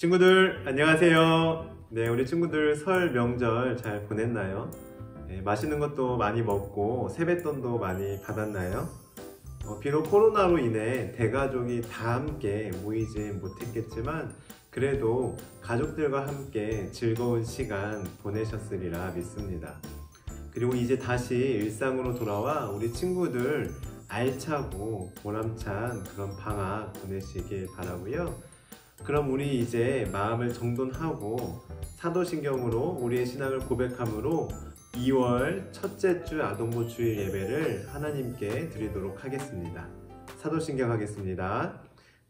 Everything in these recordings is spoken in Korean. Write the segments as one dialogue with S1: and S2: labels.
S1: 친구들 안녕하세요. 네, 우리 친구들 설 명절 잘 보냈나요? 네, 맛있는 것도 많이 먹고 세뱃돈도 많이 받았나요? 비록 코로나로 인해 대가족이 다 함께 모이지 못했겠지만 그래도 가족들과 함께 즐거운 시간 보내셨으리라 믿습니다. 그리고 이제 다시 일상으로 돌아와 우리 친구들 알차고 보람찬 그런 방학 보내시길 바라고요. 그럼 우리 이제 마음을 정돈하고 사도신경으로 우리의 신앙을 고백함으로 2월 첫째 주 아동보 주일 예배를 하나님께 드리도록 하겠습니다. 사도신경 하겠습니다.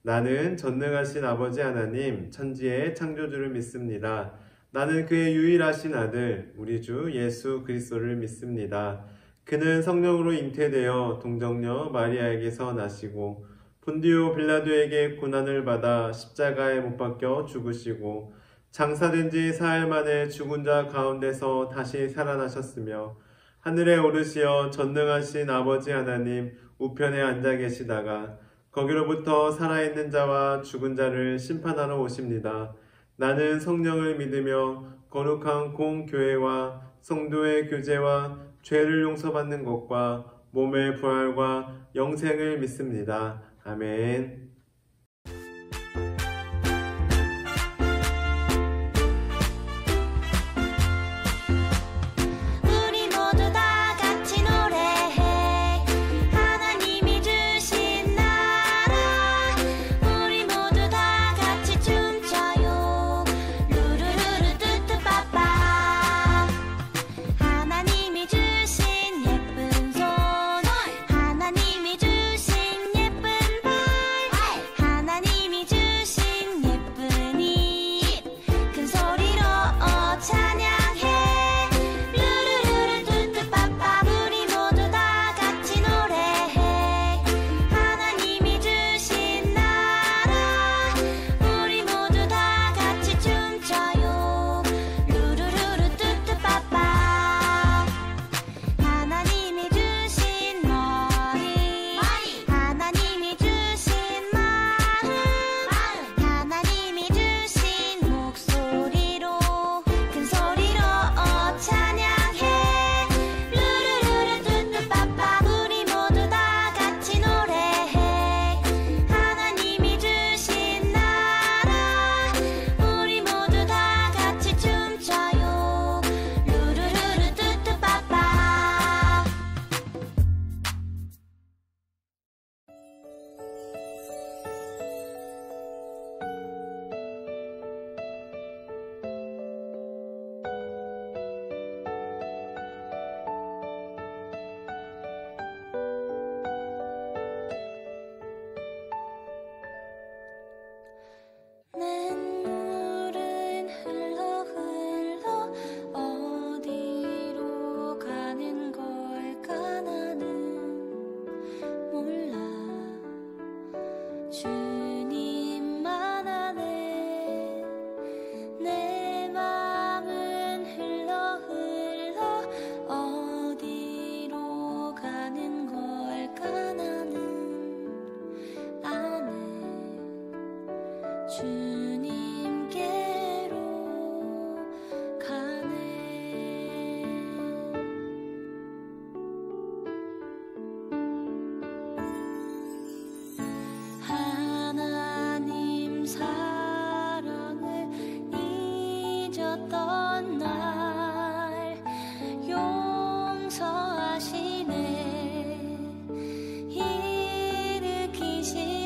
S1: 나는 전능하신 아버지 하나님 천지의 창조주를 믿습니다. 나는 그의 유일하신 아들 우리 주 예수 그리스도를 믿습니다. 그는 성령으로 잉태되어 동정녀 마리아에게서 나시고 본디오 빌라도에게 고난을 받아 십자가에 못 박혀 죽으시고 장사된 지 사흘 만에 죽은 자 가운데서 다시 살아나셨으며 하늘에 오르시어 전능하신 아버지 하나님 우편에 앉아 계시다가 거기로부터 살아있는 자와 죽은 자를 심판하러 오십니다. 나는 성령을 믿으며 거룩한 공교회와 성도의 교제와 죄를 용서받는 것과 몸의 부활과 영생을 믿습니다. 아멘.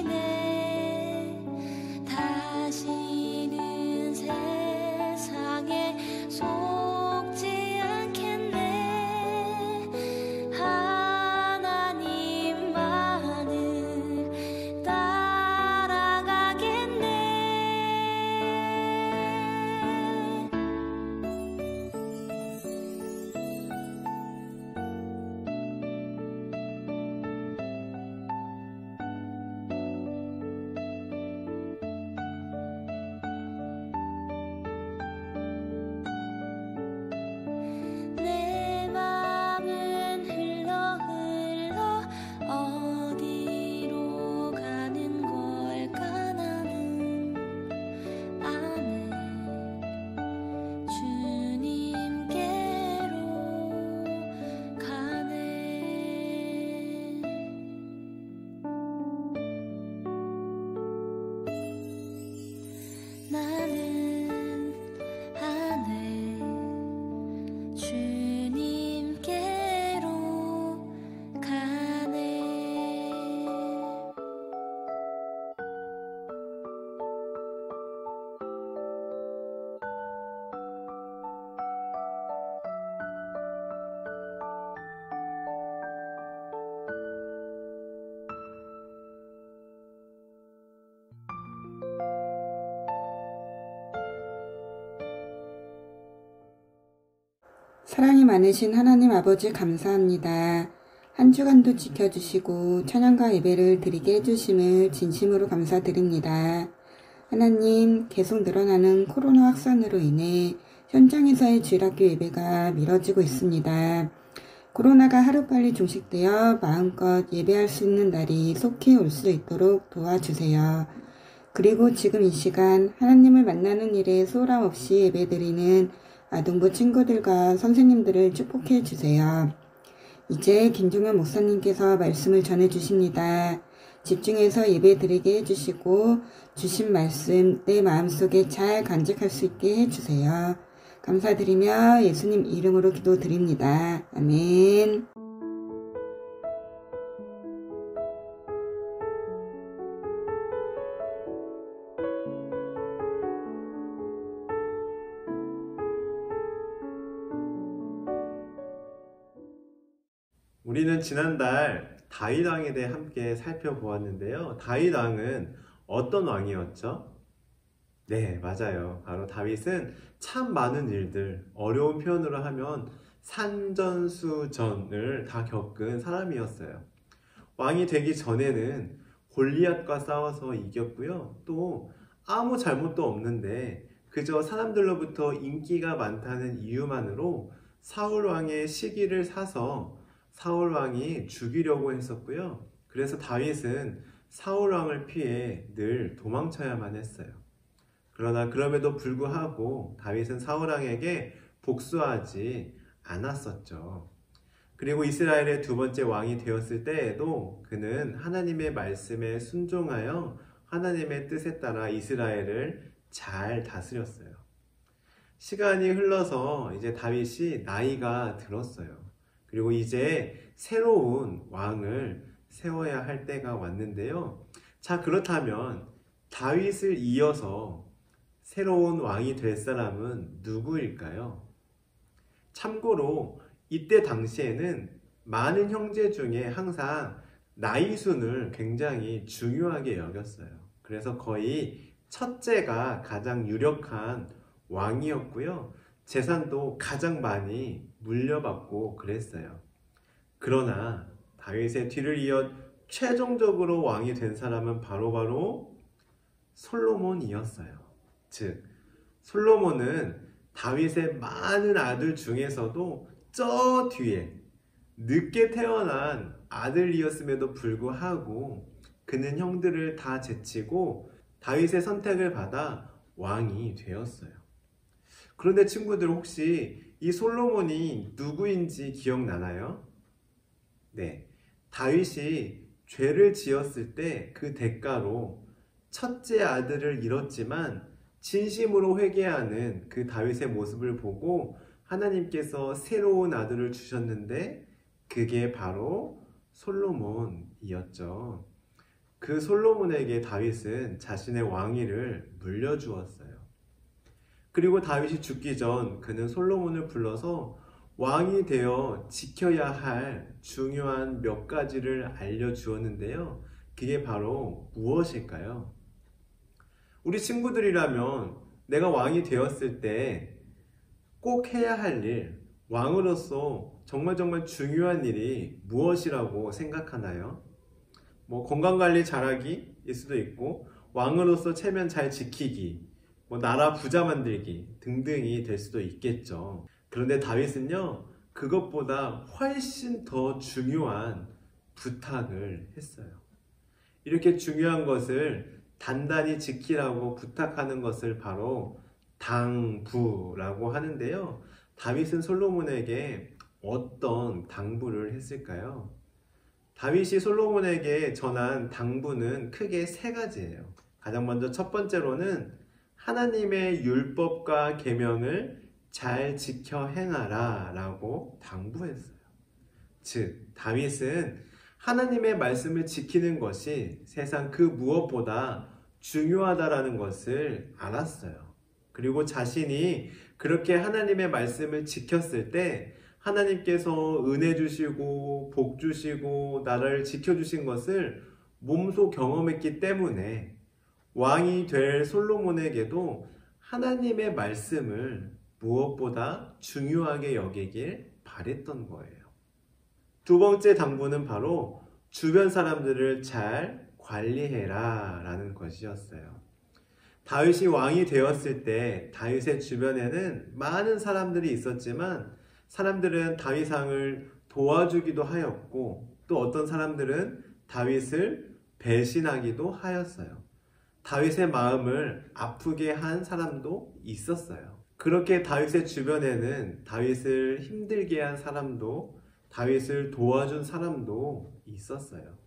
S2: 일으키시네 다시 사랑이 많으신 하나님 아버지 감사합니다. 한 주간도 지켜주시고 찬양과 예배를 드리게 해주심을 진심으로 감사드립니다. 하나님, 계속 늘어나는 코로나 확산으로 인해 현장에서의 주일학교 예배가 미뤄지고 있습니다. 코로나가 하루빨리 종식되어 마음껏 예배할 수 있는 날이 속히 올 수 있도록 도와주세요. 그리고 지금 이 시간 하나님을 만나는 일에 소홀함 없이 예배드리는 아동부 친구들과 선생님들을 축복해 주세요. 이제 김종현 목사님께서 말씀을 전해 주십니다. 집중해서 예배 드리게 해주시고 주신 말씀 내 마음속에 잘 간직할 수 있게 해주세요. 감사드리며 예수님 이름으로 기도드립니다. 아멘.
S1: 우리는 지난달 다윗 왕에 대해 함께 살펴보았는데요. 다윗 왕은 어떤 왕이었죠? 네, 맞아요. 바로 다윗은 참 많은 일들, 어려운 표현으로 하면 산전수전을 다 겪은 사람이었어요. 왕이 되기 전에는 골리앗과 싸워서 이겼고요. 또 아무 잘못도 없는데 그저 사람들로부터 인기가 많다는 이유만으로 사울 왕의 시기를 사서 사울 왕이 죽이려고 했었고요. 그래서 다윗은 사울 왕을 피해 늘 도망쳐야만 했어요. 그러나 그럼에도 불구하고 다윗은 사울 왕에게 복수하지 않았었죠. 그리고 이스라엘의 두 번째 왕이 되었을 때에도 그는 하나님의 말씀에 순종하여 하나님의 뜻에 따라 이스라엘을 잘 다스렸어요. 시간이 흘러서 이제 다윗이 나이가 들었어요. 그리고 이제 새로운 왕을 세워야 할 때가 왔는데요. 자, 그렇다면 다윗을 이어서 새로운 왕이 될 사람은 누구일까요? 참고로 이때 당시에는 많은 형제 중에 항상 나이 순을 굉장히 중요하게 여겼어요. 그래서 거의 첫째가 가장 유력한 왕이었고요. 재산도 가장 많이 물려받고 그랬어요. 그러나 다윗의 뒤를 이어 최종적으로 왕이 된 사람은 바로 솔로몬이었어요. 즉, 솔로몬은 다윗의 많은 아들 중에서도 저 뒤에 늦게 태어난 아들이었음에도 불구하고 그는 형들을 다 제치고 다윗의 선택을 받아 왕이 되었어요. 그런데 친구들, 혹시 이 솔로몬이 누구인지 기억나나요? 네, 다윗이 죄를 지었을 때 그 대가로 첫째 아들을 잃었지만 진심으로 회개하는 그 다윗의 모습을 보고 하나님께서 새로운 아들을 주셨는데 그게 바로 솔로몬이었죠. 그 솔로몬에게 다윗은 자신의 왕위를 물려주었어요. 그리고 다윗이 죽기 전 그는 솔로몬을 불러서 왕이 되어 지켜야 할 중요한 몇 가지를 알려주었는데요. 그게 바로 무엇일까요? 우리 친구들이라면 내가 왕이 되었을 때 꼭 해야 할 일, 왕으로서 정말 중요한 일이 무엇이라고 생각하나요? 건강관리 잘하기일 수도 있고, 왕으로서 체면 잘 지키기, 나라 부자 만들기 등등이 될 수도 있겠죠. 그런데 다윗은요, 그것보다 훨씬 더 중요한 부탁을 했어요. 이렇게 중요한 것을 단단히 지키라고 부탁하는 것을 바로 당부라고 하는데요. 다윗은 솔로몬에게 어떤 당부를 했을까요? 다윗이 솔로몬에게 전한 당부는 크게 세 가지예요. 가장 먼저 첫 번째로는 하나님의 율법과 계명을 잘 지켜 행하라 라고 당부했어요. 즉, 다윗은 하나님의 말씀을 지키는 것이 세상 그 무엇보다 중요하다라는 것을 알았어요. 그리고 자신이 그렇게 하나님의 말씀을 지켰을 때 하나님께서 은혜 주시고 복 주시고 나라를 지켜주신 것을 몸소 경험했기 때문에 왕이 될 솔로몬에게도 하나님의 말씀을 무엇보다 중요하게 여기길 바랬던 거예요. 두 번째 당부는 바로 주변 사람들을 잘 관리해라 라는 것이었어요. 다윗이 왕이 되었을 때 다윗의 주변에는 많은 사람들이 있었지만 사람들은 다윗 왕을 도와주기도 하였고 또 어떤 사람들은 다윗을 배신하기도 하였어요. 다윗의 마음을 아프게 한 사람도 있었어요. 그렇게 다윗의 주변에는 다윗을 힘들게 한 사람도 다윗을 도와준 사람도 있었어요.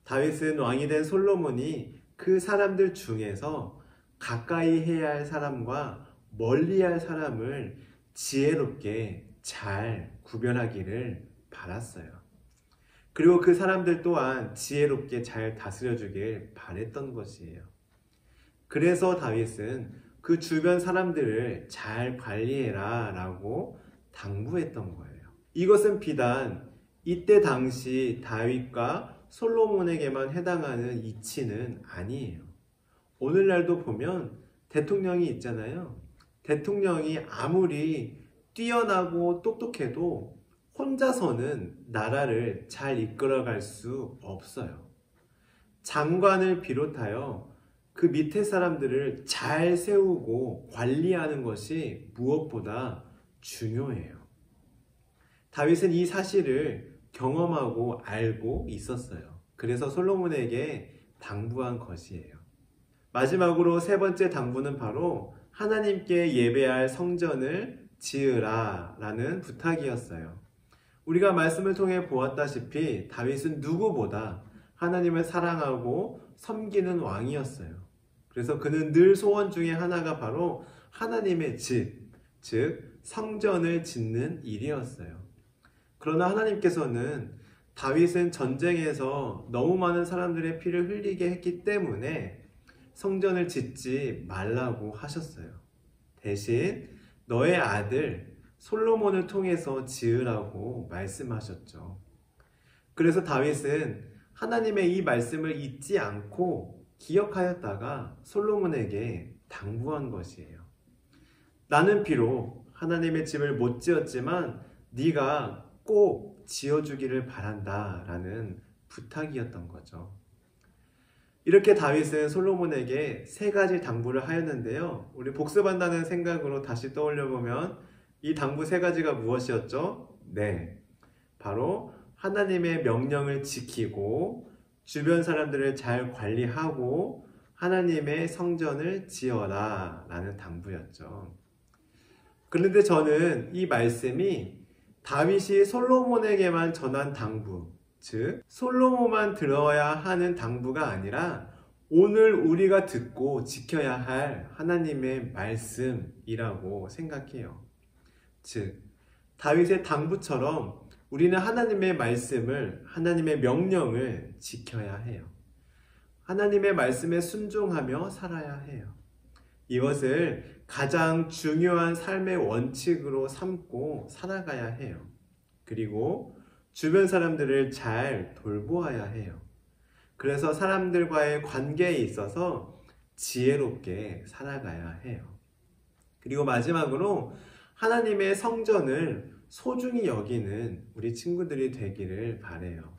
S1: 다윗은 왕이 된 솔로몬이 그 사람들 중에서 가까이 해야 할 사람과 멀리 할 사람을 지혜롭게 잘 구별하기를 바랐어요. 그리고 그 사람들 또한 지혜롭게 잘 다스려주길 바랬던 것이에요. 그래서 다윗은 그 주변 사람들을 잘 관리해라 라고 당부했던 거예요. 이것은 비단 이때 당시 다윗과 솔로몬에게만 해당하는 이치는 아니에요. 오늘날도 보면 대통령이 있잖아요. 대통령이 아무리 뛰어나고 똑똑해도 혼자서는 나라를 잘 이끌어갈 수 없어요. 장관을 비롯하여 그 밑에 사람들을 잘 세우고 관리하는 것이 무엇보다 중요해요. 다윗은 이 사실을 경험하고 알고 있었어요. 그래서 솔로몬에게 당부한 것이에요. 마지막으로 세 번째 당부는 바로 하나님께 예배할 성전을 지으라 라는 부탁이었어요. 우리가 말씀을 통해 보았다시피 다윗은 누구보다 하나님을 사랑하고 섬기는 왕이었어요. 그래서 그는 늘 소원 중에 하나가 바로 하나님의 집, 즉 성전을 짓는 일이었어요. 그러나 하나님께서는 다윗은 전쟁에서 너무 많은 사람들의 피를 흘리게 했기 때문에 성전을 짓지 말라고 하셨어요. 대신 너의 아들 솔로몬을 통해서 지으라고 말씀하셨죠. 그래서 다윗은 하나님의 이 말씀을 잊지 않고 기억하였다가 솔로몬에게 당부한 것이에요. 나는 비록 하나님의 집을 못 지었지만 네가 꼭 지어주기를 바란다 라는 부탁이었던 거죠. 이렇게 다윗은 솔로몬에게 세 가지 당부를 하였는데요. 우리 복습한다는 생각으로 다시 떠올려보면 이 당부 세 가지가 무엇이었죠? 네, 바로 하나님의 명령을 지키고 주변 사람들을 잘 관리하고 하나님의 성전을 지어라 라는 당부였죠. 그런데 저는 이 말씀이 다윗이 솔로몬에게만 전한 당부, 즉 솔로몬만 들어야 하는 당부가 아니라 오늘 우리가 듣고 지켜야 할 하나님의 말씀이라고 생각해요. 즉 다윗의 당부처럼 우리는 하나님의 말씀을, 하나님의 명령을 지켜야 해요. 하나님의 말씀에 순종하며 살아야 해요. 이것을 가장 중요한 삶의 원칙으로 삼고 살아가야 해요. 그리고 주변 사람들을 잘 돌보아야 해요. 그래서 사람들과의 관계에 있어서 지혜롭게 살아가야 해요. 그리고 마지막으로 하나님의 성전을 소중히 여기는 우리 친구들이 되기를 바라요.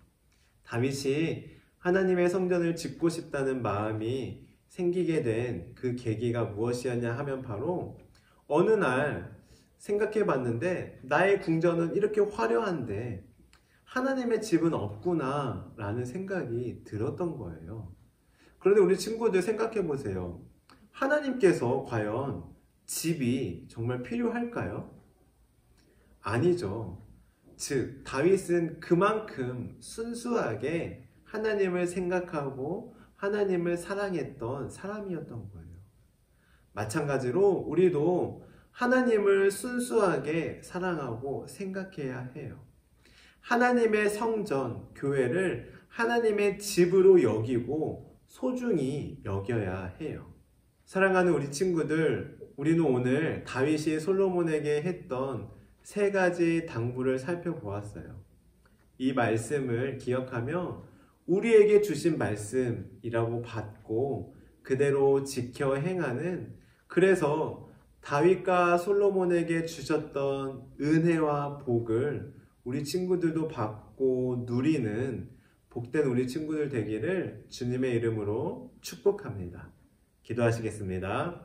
S1: 다윗이 하나님의 성전을 짓고 싶다는 마음이 생기게 된 그 계기가 무엇이었냐 하면 바로 어느 날 생각해 봤는데 나의 궁전은 이렇게 화려한데 하나님의 집은 없구나 라는 생각이 들었던 거예요. 그런데 우리 친구들 생각해 보세요. 하나님께서 과연 집이 정말 필요할까요? 아니죠. 즉 다윗은 그만큼 순수하게 하나님을 생각하고 하나님을 사랑했던 사람이었던 거예요. 마찬가지로 우리도 하나님을 순수하게 사랑하고 생각해야 해요. 하나님의 성전, 교회를 하나님의 집으로 여기고 소중히 여겨야 해요. 사랑하는 우리 친구들, 우리는 오늘 다윗이 솔로몬에게 했던 세 가지 당부를 살펴보았어요. 이 말씀을 기억하며 우리에게 주신 말씀이라고 받고 그대로 지켜 행하는, 그래서 다윗과 솔로몬에게 주셨던 은혜와 복을 우리 친구들도 받고 누리는 복된 우리 친구들 되기를 주님의 이름으로 축복합니다. 기도하시겠습니다.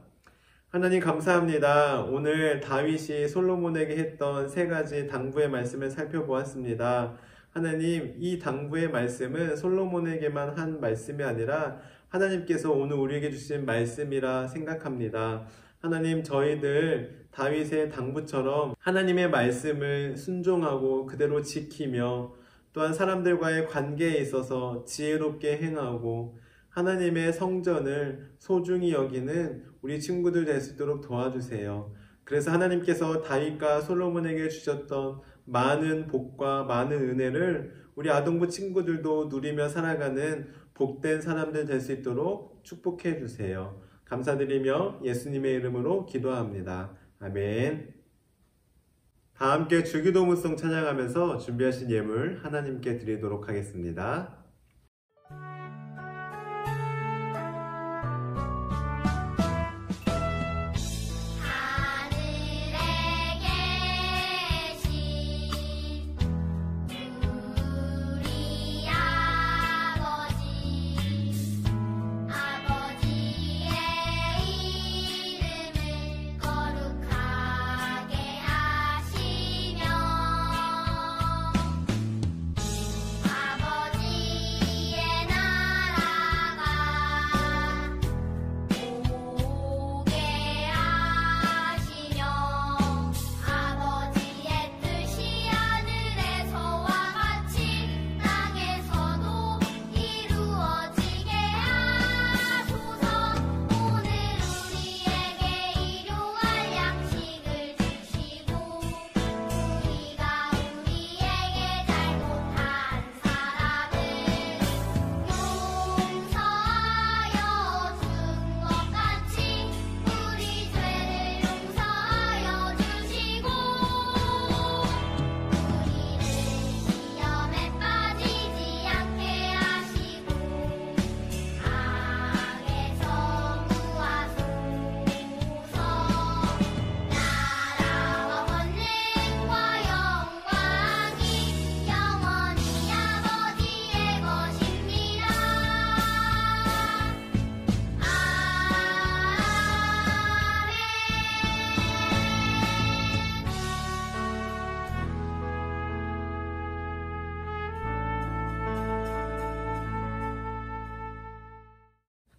S1: 하나님 감사합니다. 오늘 다윗이 솔로몬에게 했던 3가지 당부의 말씀을 살펴보았습니다. 하나님, 이 당부의 말씀은 솔로몬에게만 한 말씀이 아니라 하나님께서 오늘 우리에게 주신 말씀이라 생각합니다. 하나님, 저희들 다윗의 당부처럼 하나님의 말씀을 순종하고 그대로 지키며 또한 사람들과의 관계에 있어서 지혜롭게 행하고 하나님의 성전을 소중히 여기는 우리 친구들 될 수 있도록 도와주세요. 그래서 하나님께서 다윗과 솔로몬에게 주셨던 많은 복과 많은 은혜를 우리 아동부 친구들도 누리며 살아가는 복된 사람들 될 수 있도록 축복해 주세요. 감사드리며 예수님의 이름으로 기도합니다. 아멘. 다 함께 주기도문송 찬양하면서 준비하신 예물 하나님께 드리도록 하겠습니다.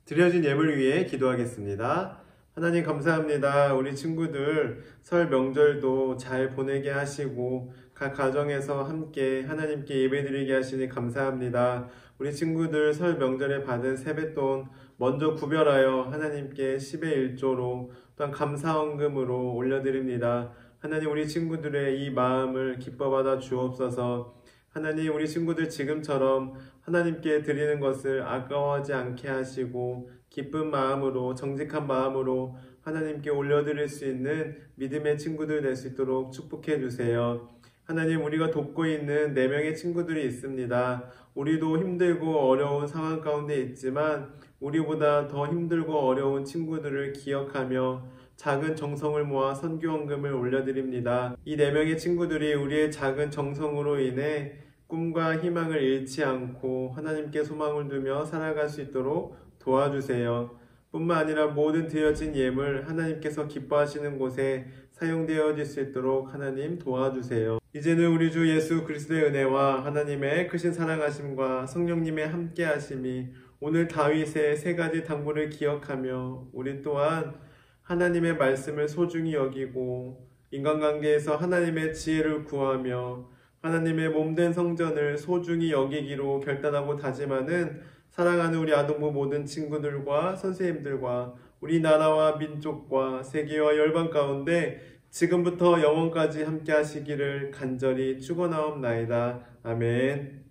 S1: 드려진 예물 위해 기도하겠습니다. 하나님 감사합니다. 우리 친구들 설 명절도 잘 보내게 하시고 각 가정에서 함께 하나님께 예배드리게 하시니 감사합니다. 우리 친구들 설 명절에 받은 세뱃돈 먼저 구별하여 하나님께 10의 1조로 또한 감사헌금으로 올려드립니다. 하나님, 우리 친구들의 이 마음을 기뻐받아 주옵소서. 하나님, 우리 친구들 지금처럼 하나님께 드리는 것을 아까워하지 않게 하시고 기쁜 마음으로, 정직한 마음으로 하나님께 올려드릴 수 있는 믿음의 친구들 될 수 있도록 축복해 주세요. 하나님, 우리가 돕고 있는 4명의 친구들이 있습니다. 우리도 힘들고 어려운 상황 가운데 있지만 우리보다 더 힘들고 어려운 친구들을 기억하며 작은 정성을 모아 선교헌금을 올려드립니다. 이 4명의 친구들이 우리의 작은 정성으로 인해 꿈과 희망을 잃지 않고 하나님께 소망을 두며 살아갈 수 있도록 도와주세요. 뿐만 아니라 모든 드려진 예물 하나님께서 기뻐하시는 곳에 사용되어질 수 있도록 하나님 도와주세요. 이제는 우리 주 예수 그리스도의 은혜와 하나님의 크신 사랑하심과 성령님의 함께하심이 오늘 다윗의 3가지 당부를 기억하며 우리 또한 하나님의 말씀을 소중히 여기고 인간관계에서 하나님의 지혜를 구하며 하나님의 몸된 성전을 소중히 여기기로 결단하고 다짐하는 사랑하는 우리 아동부 모든 친구들과 선생님들과 우리나라와 민족과 세계와 열방 가운데 지금부터 영원까지 함께 하시기를 간절히 축원하옵나이다. 아멘.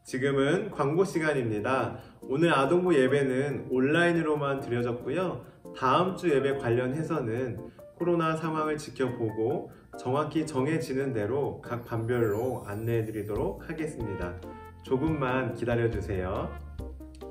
S1: 지금은 광고 시간입니다. 오늘 아동부 예배는 온라인으로만 드려졌고요. 다음 주 예배 관련해서는 코로나 상황을 지켜보고 정확히 정해지는 대로 각 반별로 안내해 드리도록 하겠습니다. 조금만 기다려 주세요.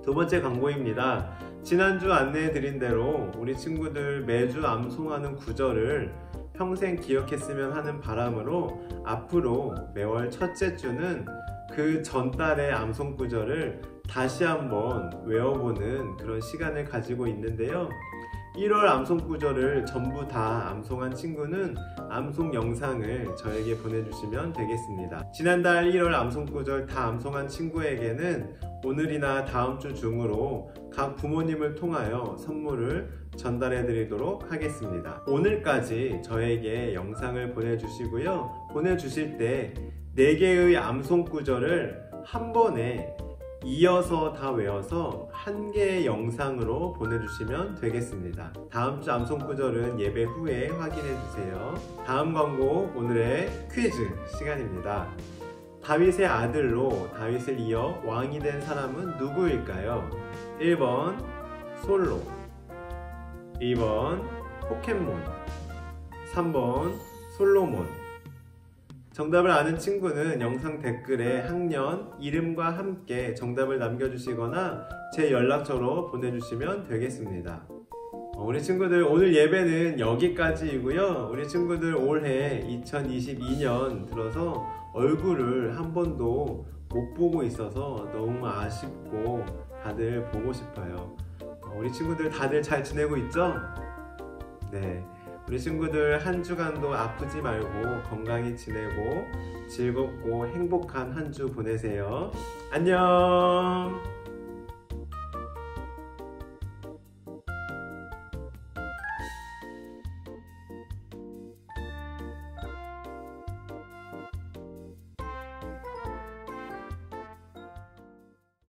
S1: 두 번째 광고입니다. 지난주 안내해드린 대로 우리 친구들 매주 암송하는 구절을 평생 기억했으면 하는 바람으로 앞으로 매월 첫째 주는 그 전달의 암송 구절을 다시 한번 외워보는 그런 시간을 가지고 있는데요. 1월 암송 구절을 전부 다 암송한 친구는 암송 영상을 저에게 보내주시면 되겠습니다. 지난달 1월 암송 구절 다 암송한 친구에게는 오늘이나 다음 주 중으로 각 부모님을 통하여 선물을 전달해 드리도록 하겠습니다. 오늘까지 저에게 영상을 보내주시고요. 보내주실 때 4개의 암송 구절을 한 번에 이어서 다 외워서 한 개의 영상으로 보내주시면 되겠습니다. 다음 주 암송 구절은 예배 후에 확인해 주세요. 다음 광고, 오늘의 퀴즈 시간입니다. 다윗의 아들로 다윗을 이어 왕이 된 사람은 누구일까요? 1번 솔로, 2번 포켓몬, 3번 솔로몬. 정답을 아는 친구는 영상 댓글에 학년, 이름과 함께 정답을 남겨주시거나 제 연락처로 보내주시면 되겠습니다. 우리 친구들 오늘 예배는 여기까지이고요. 우리 친구들 올해 2022년 들어서 얼굴을 한 번도 못 보고 있어서 너무 아쉽고 다들 보고 싶어요. 우리 친구들 다들 잘 지내고 있죠? 네. 우리 친구들 한 주간도 아프지 말고 건강히 지내고 즐겁고 행복한 한 주 보내세요. 안녕!